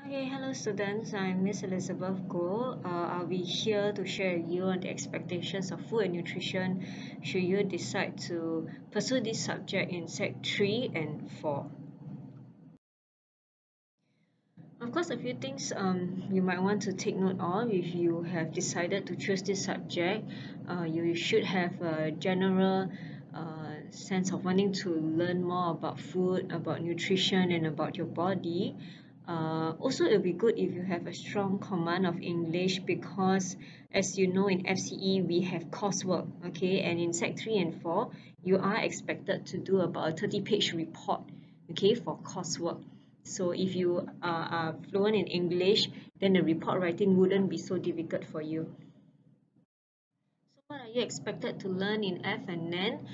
Okay, hello students. I'm Miss Elizabeth Goh. I'll be here to share with you on the expectations of food and nutrition should you decide to pursue this subject in Sec 3 and 4. Of course, a few things you might want to take note of if you have decided to choose this subject. You should have a general sense of wanting to learn more about food, about nutrition, and about your body. Also, it will be good if you have a strong command of English because, as you know, in FCE we have coursework, okay, and in Sec 3 and 4, you are expected to do about a 30-page report, okay, for coursework. So if you are fluent in English, then the report writing wouldn't be so difficult for you. So what are you expected to learn in F and N?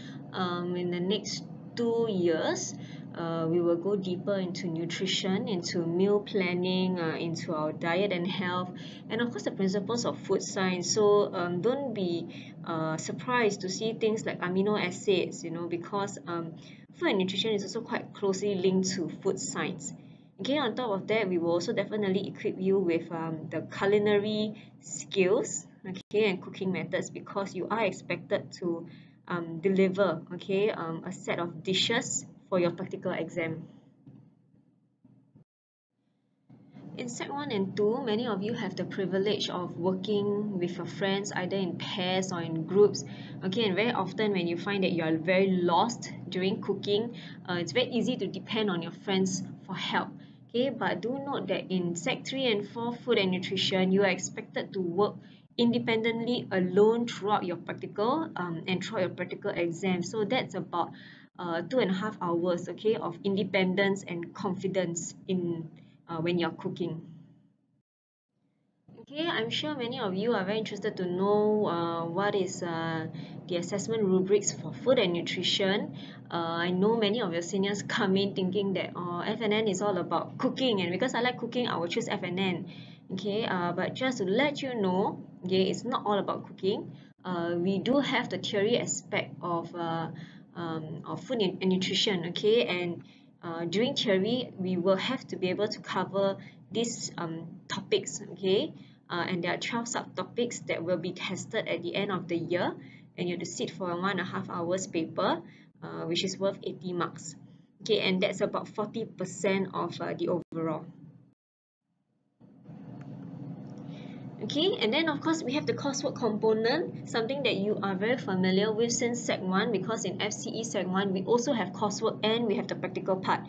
In the next 2 years, we will go deeper into nutrition, into meal planning, into our diet and health, and of course the principles of food science. So don't be surprised to see things like amino acids, because food and nutrition is also quite closely linked to food science. Okay, on top of that, we will also definitely equip you with the culinary skills, okay, and cooking methods because you are expected to deliver, okay, a set of dishes for your practical exam. In Sec 1 and 2, many of you have the privilege of working with your friends either in pairs or in groups. Okay, and very often when you find that you are very lost during cooking, it's very easy to depend on your friends for help. Okay, but do note that in Sec 3 and 4 food and nutrition, you are expected to work independently alone throughout your practical and throughout your practical exam. So that's about 2.5 hours, okay, of independence and confidence in when you're cooking. Okay, I'm sure many of you are very interested to know what is the assessment rubrics for food and nutrition. I know many of your seniors come in thinking that FNN is all about cooking, and because I like cooking, I will choose FNN. Okay, but just to let you know, okay, it's not all about cooking. We do have the theory aspect of food and nutrition, okay, and during theory, we will have to be able to cover these topics, okay, and there are 12 subtopics that will be tested at the end of the year, and you have to sit for a 1.5 hours paper, which is worth 80 marks, okay, and that's about 40% of the overall. Okay, and then of course we have the coursework component, something that you are very familiar with since Sec 1 because in FCE Sec 1 we also have coursework and we have the practical part.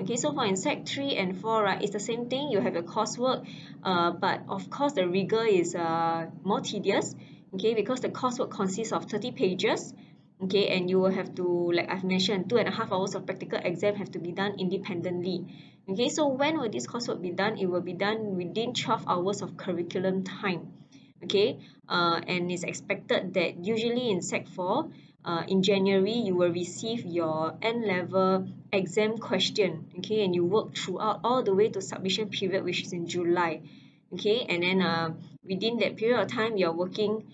Okay, so for in Sec 3 and 4, right, it's the same thing. You have your coursework, but of course the rigor is more tedious, okay, because the coursework consists of 30 pages, okay, and you will have to, like I've mentioned, 2.5 hours of practical exam have to be done independently. Okay, so when will this coursework be done? It will be done within 12 hours of curriculum time. Okay, and it's expected that usually in Sec 4, in January, you will receive your N-level exam question, okay, and you work throughout all the way to submission period, which is in July, okay, and then within that period of time, you're working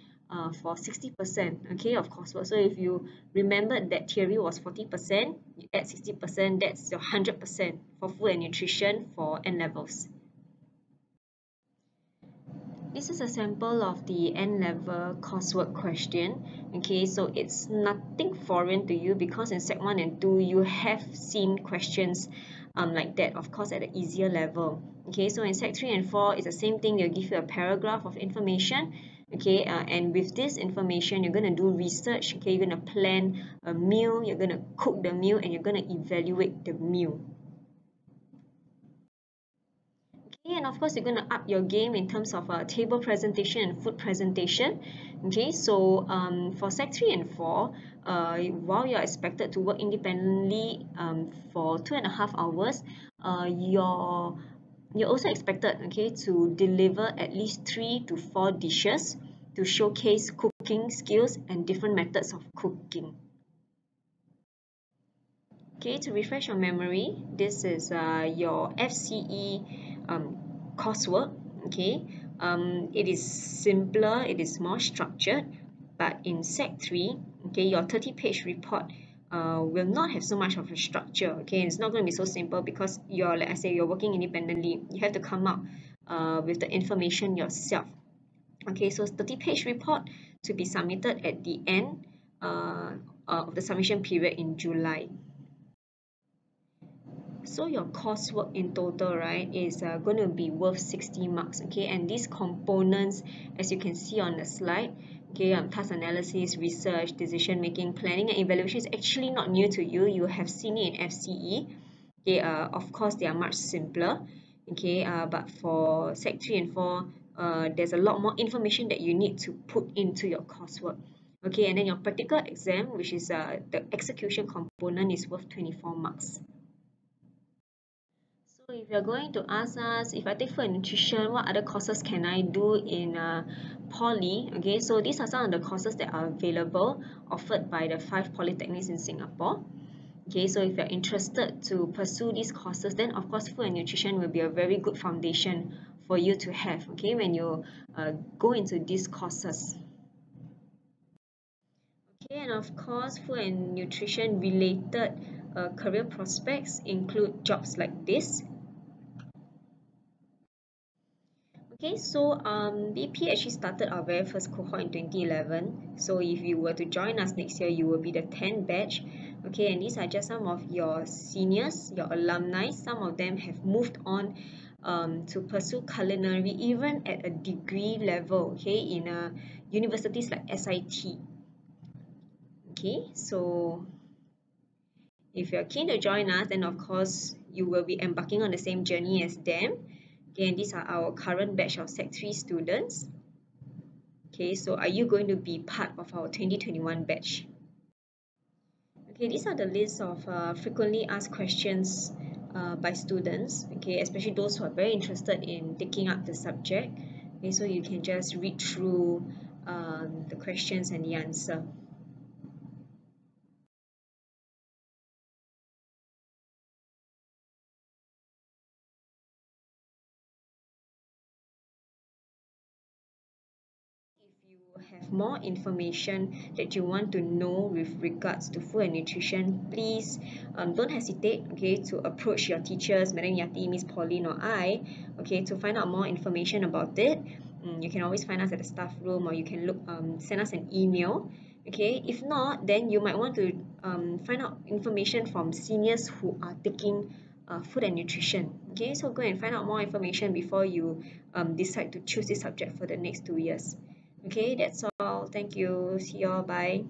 for 60%, okay, of coursework. So if you remembered that theory was 40%, you add 60%, that's your 100% for food and nutrition for N-levels. This is a sample of the N-level coursework question. Okay, so it's nothing foreign to you because in Sec 1 and 2, you have seen questions like that, of course, at an easier level. Okay, so in Sec 3 and 4, it's the same thing. They'll give you a paragraph of information. Okay, and with this information, you're going to do research. Okay, you're going to plan a meal, you're going to cook the meal, and you're going to evaluate the meal. Okay, and of course, you're going to up your game in terms of table presentation and food presentation. Okay, so for Sec 3 and 4, while you're expected to work independently for 2.5 hours, you're also expected, okay, to deliver at least 3 to 4 dishes to showcase cooking skills and different methods of cooking. Okay, to refresh your memory, this is your FCE coursework. Okay, it is simpler, it is more structured, but in Sec 3, okay, your 30-page report will not have so much of a structure. Okay, it's not going to be so simple because you're, like I say, you're working independently. You have to come up with the information yourself. Okay, so 30-page report to be submitted at the end of the submission period in July. So your coursework in total, right, is going to be worth 60 marks. Okay, and these components, as you can see on the slide, okay, task analysis, research, decision making, planning, and evaluation is actually not new to you. You have seen it in FCE. Okay, of course, they are much simpler. Okay, but for Sec 3 and 4, there's a lot more information that you need to put into your coursework. Okay, and then your practical exam, which is the execution component, is worth 24 marks. So if you're going to ask us, if I take food and nutrition, what other courses can I do in poly? Okay, so these are some of the courses that are available, offered by the 5 polytechnics in Singapore. Okay, so if you're interested to pursue these courses, then of course food and nutrition will be a very good foundation for you to have, okay, when you go into these courses. Okay, and of course food and nutrition related career prospects include jobs like this. Okay, so BP actually started our very first cohort in 2011. So if you were to join us next year, you will be the 10th batch. Okay, and these are just some of your seniors, your alumni. Some of them have moved on to pursue culinary, even at a degree level, okay, in universities like SIT. Okay, so if you're keen to join us, then of course you will be embarking on the same journey as them. Again, these are our current batch of Sec 3 students. Okay, so are you going to be part of our 2021 batch? Okay, these are the list of frequently asked questions by students, okay, especially those who are very interested in taking up the subject. Okay, so you can just read through the questions and the answer. If you have more information that you want to know with regards to food and nutrition, please don't hesitate, okay, to approach your teachers, Madam Yati, Miss Pauline, or I, okay, to find out more information about it. You can always find us at the staff room, or you can send us an email. Okay, if not, then you might want to find out information from seniors who are taking food and nutrition. Okay, so go and find out more information before you decide to choose this subject for the next 2 years. Okay, that's all. Thank you. See you all. Bye.